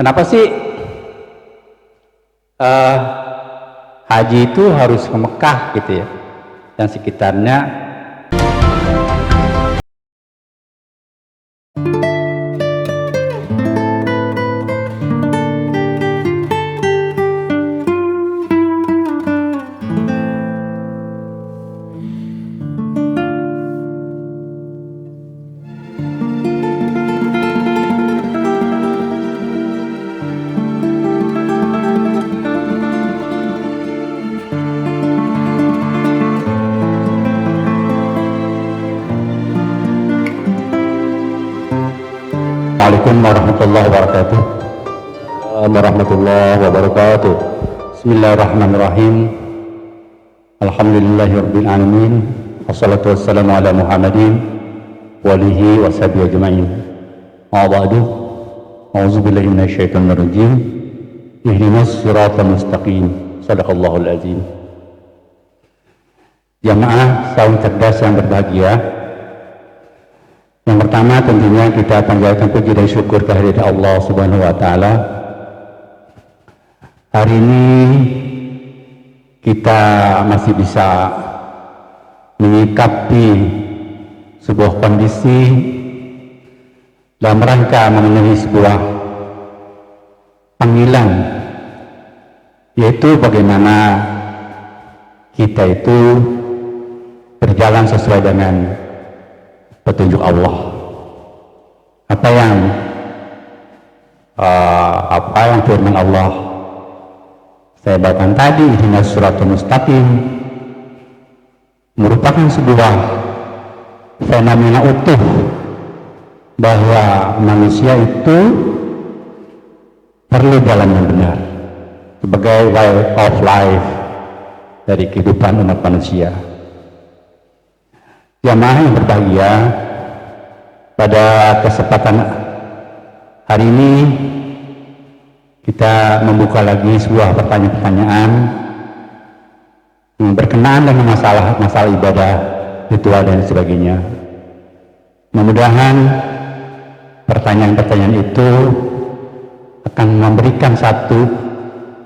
Kenapa sih haji itu harus ke Mekah gitu ya, dan sekitarnya? Assalamualaikum warahmatullahi wabarakatuh. Warahmatullahi wabarakatuh. Bismillahirrahmanirrahim. Alhamdulillahirabbil alamin. Wassalatu wassalamu ala Muhammadin wa alihi washabihi ajmain. Wa ba'du. A'udzubillahi minasyaitonir rajim. Ihdinas siratal mustaqim. Shadaqallahul azim. Jamaah saum cerdas yang berbahagia, yang pertama tentunya kita panjatkan puji dan syukur kehadirat Allah Subhanahu wa taala. Hari ini kita masih bisa menyikapi sebuah kondisi dalam rangka memenuhi sebuah panggilan, yaitu bagaimana kita itu berjalan sesuai dengan petunjuk Allah. Apa yang firman Allah saya bacakan tadi, ihdinas siratal mustaqim, merupakan sebuah fenomena utuh bahwa manusia itu perlu jalan yang benar sebagai way of life dari kehidupan umat manusia. Jamaah yang berbahagia, pada kesempatan hari ini kita membuka lagi sebuah pertanyaan-pertanyaan yang berkenaan dengan masalah ibadah, ritual dan sebagainya. Mudah-mudahan pertanyaan-pertanyaan itu akan memberikan satu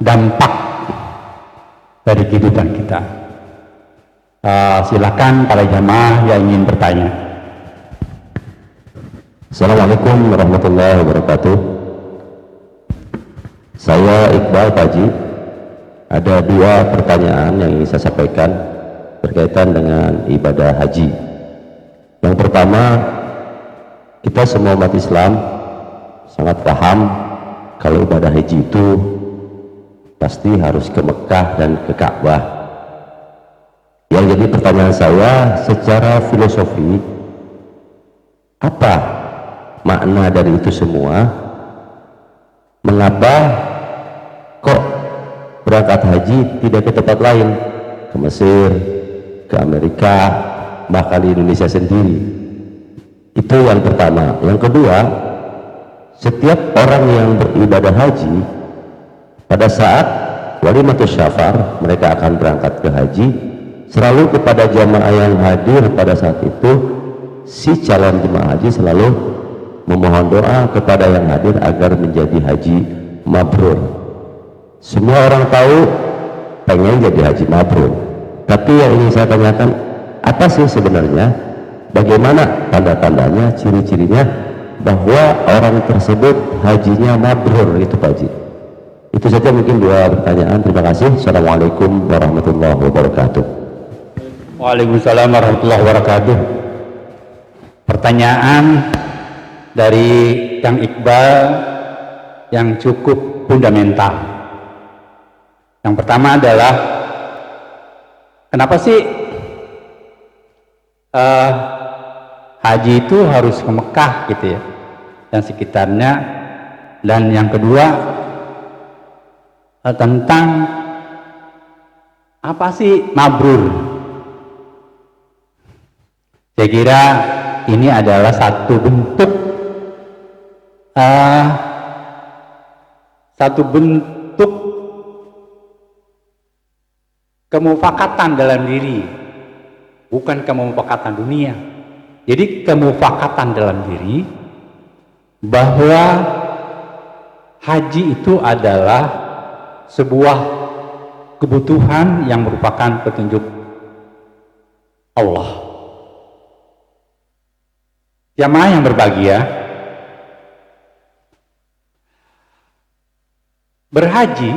dampak dari kehidupan kita. Silakan para jamaah yang ingin bertanya. Assalamualaikum warahmatullahi wabarakatuh. Saya Iqbal Paji. Ada dua pertanyaan yang ingin saya sampaikan berkaitan dengan ibadah haji. Yang pertama, kita semua umat Islam sangat paham kalau ibadah haji itu pasti harus ke Mekah dan ke Ka'bah. Yang jadi pertanyaan saya, secara filosofi, apa makna dari itu semua? Mengapa kok berangkat haji tidak ke tempat lain, ke Mesir, ke Amerika, bahkan di Indonesia sendiri? Itu yang pertama. Yang kedua, setiap orang yang beribadah haji, pada saat walimatus syafar, mereka akan berangkat ke haji, selalu kepada jamaah yang hadir pada saat itu, si calon jemaah haji selalu memohon doa kepada yang hadir agar menjadi haji mabrur. Semua orang tahu pengen jadi haji mabrur, tapi yang ingin saya tanyakan, apa sih sebenarnya, bagaimana tanda-tandanya, ciri-cirinya bahwa orang tersebut hajinya mabrur, itu Pak Haji? Itu saja mungkin dua pertanyaan. Terima kasih. Assalamualaikum warahmatullahi wabarakatuh. Waalaikumsalam warahmatullahi wabarakatuh. Pertanyaan dari Kang Iqbal yang cukup fundamental. Yang pertama adalah, kenapa sih haji itu harus ke Mekah gitu ya, dan sekitarnya? Dan yang kedua, tentang apa sih mabrur? Saya kira ini adalah satu bentuk kemufakatan dalam diri, bukan kemufakatan dunia. Jadi kemufakatan dalam diri bahwa haji itu adalah sebuah kebutuhan yang merupakan petunjuk Allah. Jamaah yang berbahagia, berhaji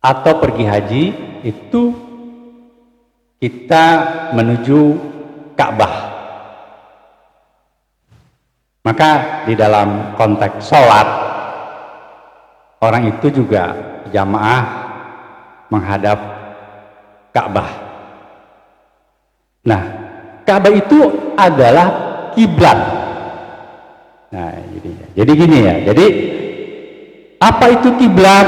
atau pergi haji itu kita menuju Ka'bah. Maka di dalam konteks sholat, orang itu juga jamaah menghadap Ka'bah. Nah, Ka'bah itu adalah kiblat. Nah, jadi gini ya. Jadi apa itu kiblat?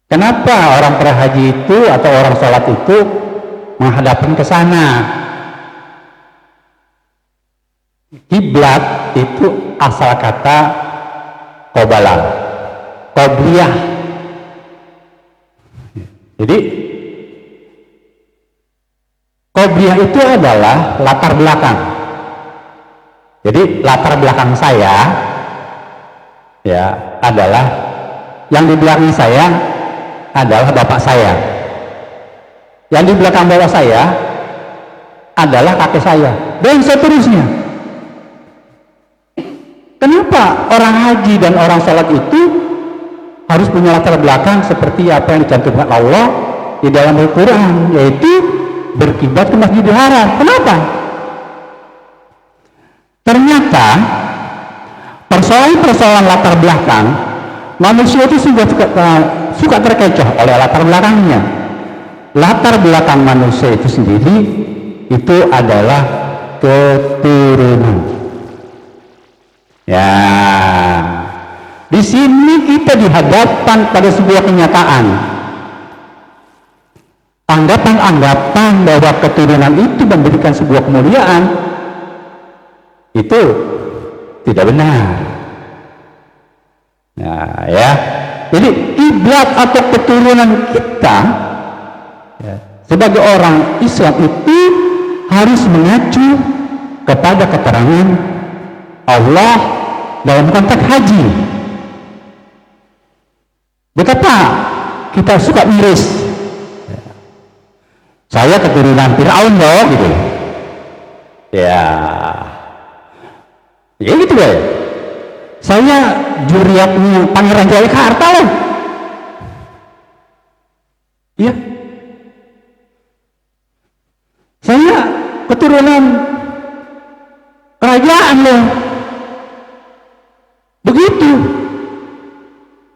Kenapa orang berhaji itu atau orang sholat itu menghadapkan ke sana? Kiblat itu asal kata qobalah, qobliyah. Jadi qobliyah itu adalah latar belakang. Jadi latar belakang saya ya adalah yang di belakang saya adalah bapak saya. Yang di belakang bapak saya adalah kakek saya dan seterusnya. Kenapa orang haji dan orang sholat itu harus punya latar belakang seperti apa yang dicantumkan Allah di dalam Al-Quran, yaitu berkiblat ke Masjidil Haram? Kenapa? Ternyata persoalan latar belakang manusia itu suka terkecoh oleh latar belakangnya. Latar belakang manusia itu sendiri itu adalah keturunan. Ya, di sini kita dihadapkan pada sebuah kenyataan. Anggapan-anggapan bahwa keturunan itu memberikan sebuah kemuliaan itu tidak benar. Nah, ya. Jadi kiblat atau keturunan kita ya, sebagai orang Islam itu harus mengacu kepada keterangan Allah dalam konteks haji. Betapa kita suka miris. Saya keturunan Fir'aun loh, gitu. Ya gitu loh. Saya juriatnya Pangeran Jayakarta loh. Iya. Saya keturunan kerajaan loh. Begitu.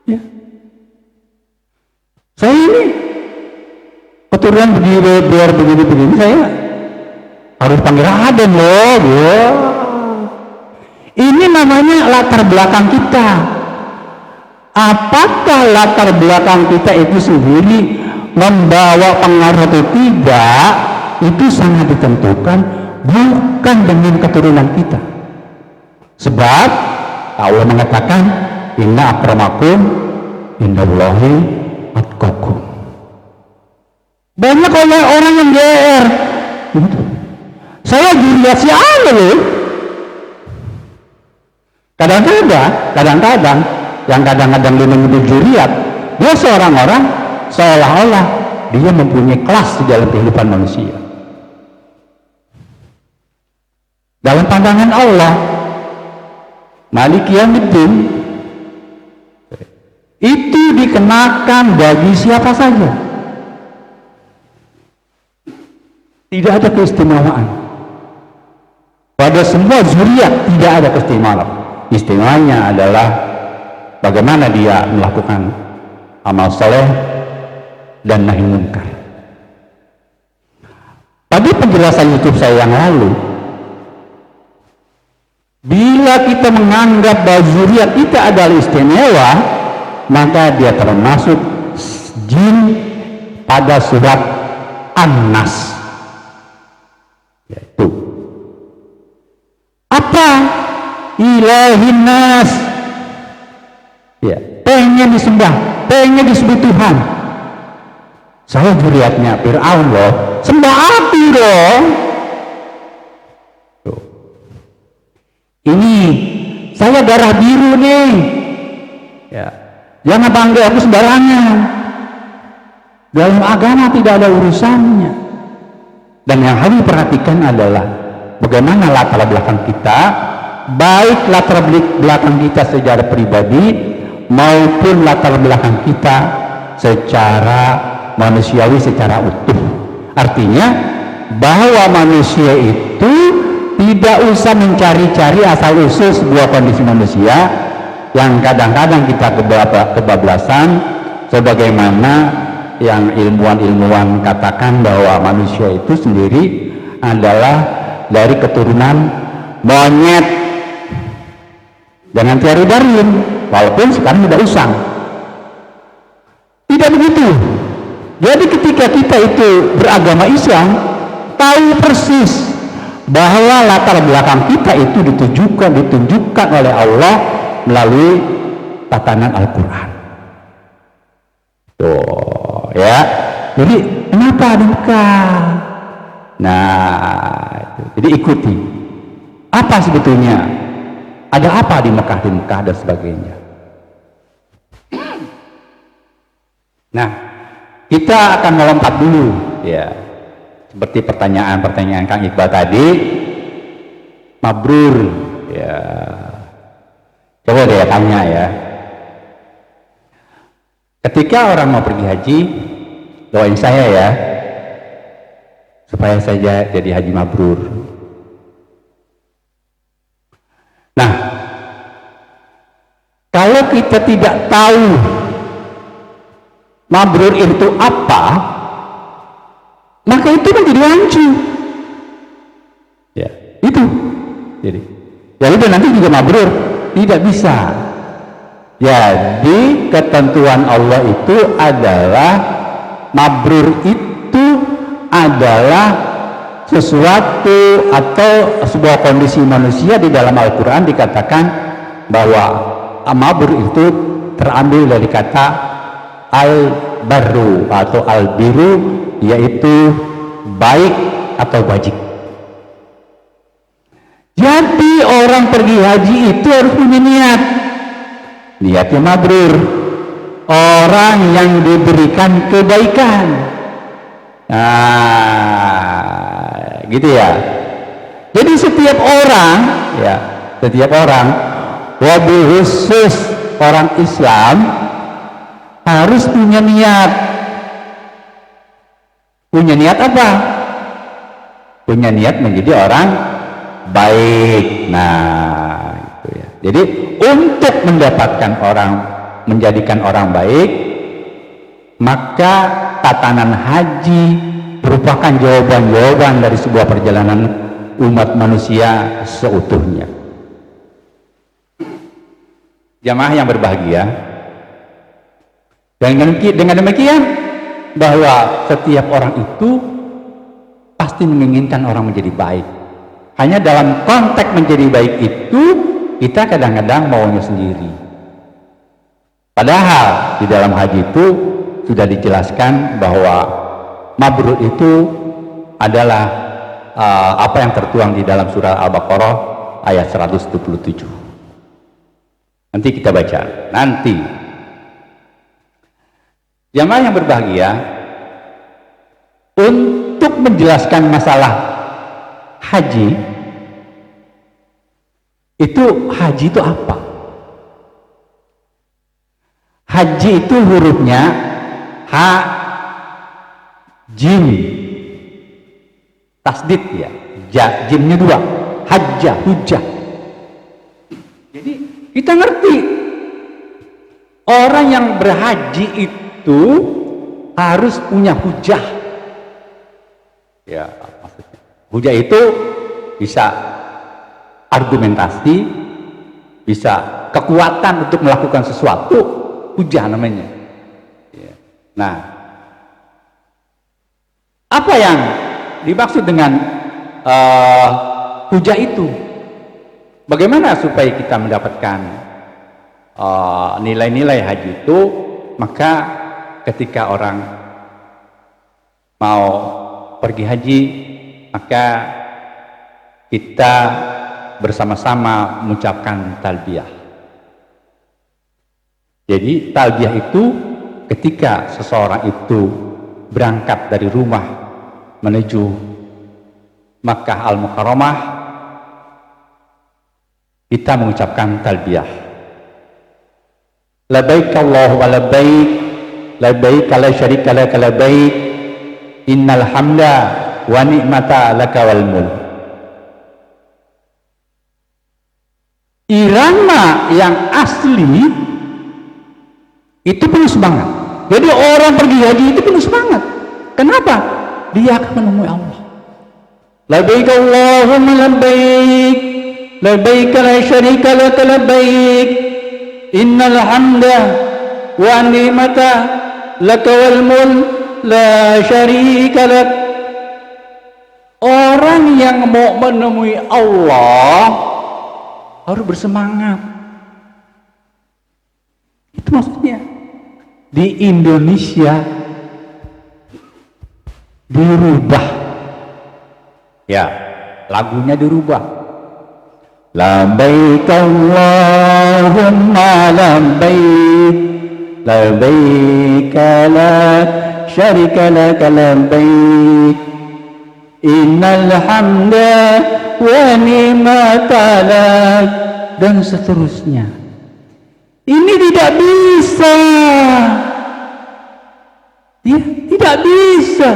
Ya. Saya ini keturunan biar begini saya harus panggil Raden loh. Ya. Ini namanya latar belakang kita. Apakah latar belakang kita itu sendiri membawa pengaruh atau tidak, itu sangat ditentukan bukan dengan keturunan kita. Sebab Allah mengatakan inna akramakum indallahi atqakum. Banyak orang yang GR gitu. Saya dilihat si Allah loh. Kadang-kadang yang kadang-kadang dia menyebut juriat, dia seorang orang seolah-olah dia mempunyai kelas di dalam kehidupan manusia. Dalam pandangan Allah, Maliki Yaumiddin itu dikenakan bagi siapa saja. Tidak ada keistimewaan. Pada semua zuriat tidak ada keistimewaan. Istimewanya adalah bagaimana dia melakukan amal soleh dan nahi munkar. Pada penjelasan YouTube saya yang lalu, bila kita menganggap bahwa zuriat kita adalah istimewa, maka dia termasuk jin pada surat An-Nas, yaitu apa? Ilahin nas, ya, pengen disembah, pengen disebut Tuhan. Saya zuriatnya Fir'aun loh, sembah api dong. Ini saya saya darah biru nih. Ya, jangan panggil aku sembarangan. Dalam agama tidak ada urusannya. Dan yang harus diperhatikan adalah bagaimana latar belakang kita, baik latar belakang kita secara pribadi maupun latar belakang kita secara manusiawi, secara utuh. Artinya bahwa manusia itu tidak usah mencari-cari asal-usul sebuah kondisi manusia yang kadang-kadang kita kebablasan, sebagaimana yang ilmuwan-ilmuwan katakan bahwa manusia itu sendiri adalah dari keturunan monyet dengan teori Darwin, walaupun sekarang tidak usang. Tidak begitu. Jadi ketika kita itu beragama Islam, tahu persis bahwa latar belakang kita itu ditunjukkan oleh Allah melalui tatanan Al-Quran. Tuh, ya. Jadi kenapa di Mekah? Nah, jadi ikuti. Apa sebetulnya? Ada apa di Mekah dan sebagainya. Nah, kita akan melompat dulu, ya. Seperti pertanyaan-pertanyaan Kang Iqbal tadi, mabrur, ya. Coba deh tanya ya. Ketika orang mau pergi haji, doain saya ya, supaya saya jadi haji mabrur. Nah, kalau kita tidak tahu mabrur itu apa, maka itu menjadi rancu. Ya, itu. Jadi, ya udah nanti juga mabrur, tidak bisa. Jadi ketentuan Allah itu adalah mabrur itu adalah sesuatu atau sebuah kondisi manusia. Di dalam Al-Quran dikatakan bahwa mabrur itu terambil dari kata al-barru atau al-biru, yaitu baik atau wajib. Jadi orang pergi haji itu harus punya niat. Niatnya mabrur, orang yang diberikan kebaikan. Nah, gitu ya. Jadi setiap orang, wabil khusus orang Islam harus punya niat. Punya niat apa? Punya niat menjadi orang baik. Nah, itu ya. Jadi untuk menjadikan orang baik, maka tatanan haji merupakan jawaban-jawaban dari sebuah perjalanan umat manusia seutuhnya. Jamaah yang berbahagia, dengan demikian bahwa setiap orang itu pasti menginginkan orang menjadi baik. Hanya dalam konteks menjadi baik itu kita kadang-kadang maunya sendiri. Padahal di dalam haji itu sudah dijelaskan bahwa mabrur itu adalah apa yang tertuang di dalam surah Al-Baqarah ayat 177. Nanti kita baca. Nanti jamaah yang berbahagia, untuk menjelaskan masalah haji itu apa? Haji itu hurufnya ha, jim, tasdid ya, jimnya 2, hajjah, hujjah. Jadi kita ngerti orang yang berhaji itu harus punya hujah. Ya, maksudnya hujah itu bisa argumentasi, bisa kekuatan untuk melakukan sesuatu, hujah namanya. Ya. Nah, apa yang dimaksud dengan hujah itu? Bagaimana supaya kita mendapatkan nilai-nilai haji itu? Maka ketika orang mau pergi haji, maka kita bersama-sama mengucapkan talbiyah. Jadi talbiyah itu ketika seseorang itu berangkat dari rumah menuju Makkah Al-Mukarramah, kita mengucapkan talbiyah. Labbaik Allahumma labbaik, labbaik la syarika lak labbaik, innal hamda wa ni'mata laka wal mulk. Irama yang asli itu penuh semangat. Jadi orang pergi haji itu penuh semangat. Kenapa? Dia akan menemui Allah. Labbaik Allahumma labbaik, labbaik la syarika lak labbaik, innal hamda wa ni'mata laka wal mulk la syarika lak. Orang yang mau menemui Allah harus bersemangat. Itu maksudnya. Di Indonesia dirubah, ya, lagunya dirubah. Labbaik Allahumma labbaik, labbaik la syarika lak labbaik, innal hamda wa ni'mata lak, dan seterusnya. Ini tidak bisa, ya, tidak bisa.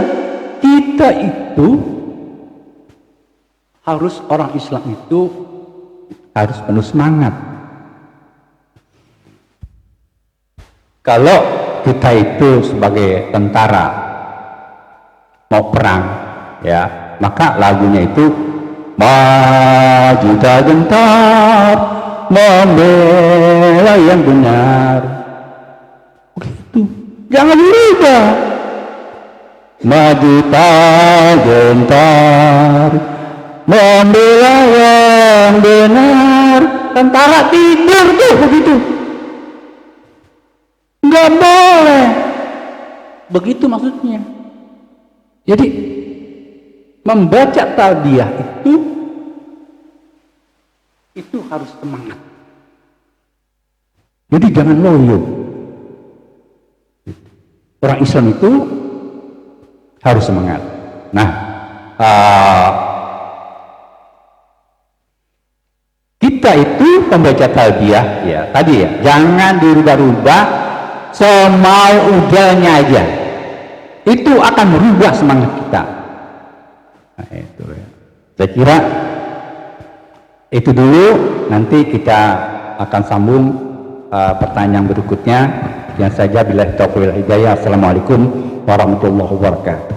Kita itu harus, orang Islam itu harus penuh semangat. Kalau kita itu sebagai tentara mau perang, ya, maka lagunya itu maju tak gentar membela yang benar. Begitu. Jangan lupa maju tak gentar membela yang benar. Tentara tidur tuh begitu. Nggak boleh. Begitu maksudnya. Jadi membaca talbiyah itu harus semangat. Jadi jangan loyo. Orang Islam itu harus semangat. Nah, kita itu pembaca talbiyah, ya tadi ya, jangan dirubah-rubah semau udahnya aja. Itu akan merubah semangat kita. Nah, itu ya. Saya kira itu dulu, nanti kita akan sambung pertanyaan berikutnya. Yang saja bila taufiq wal hidayah. Assalamualaikum warahmatullahi wabarakatuh.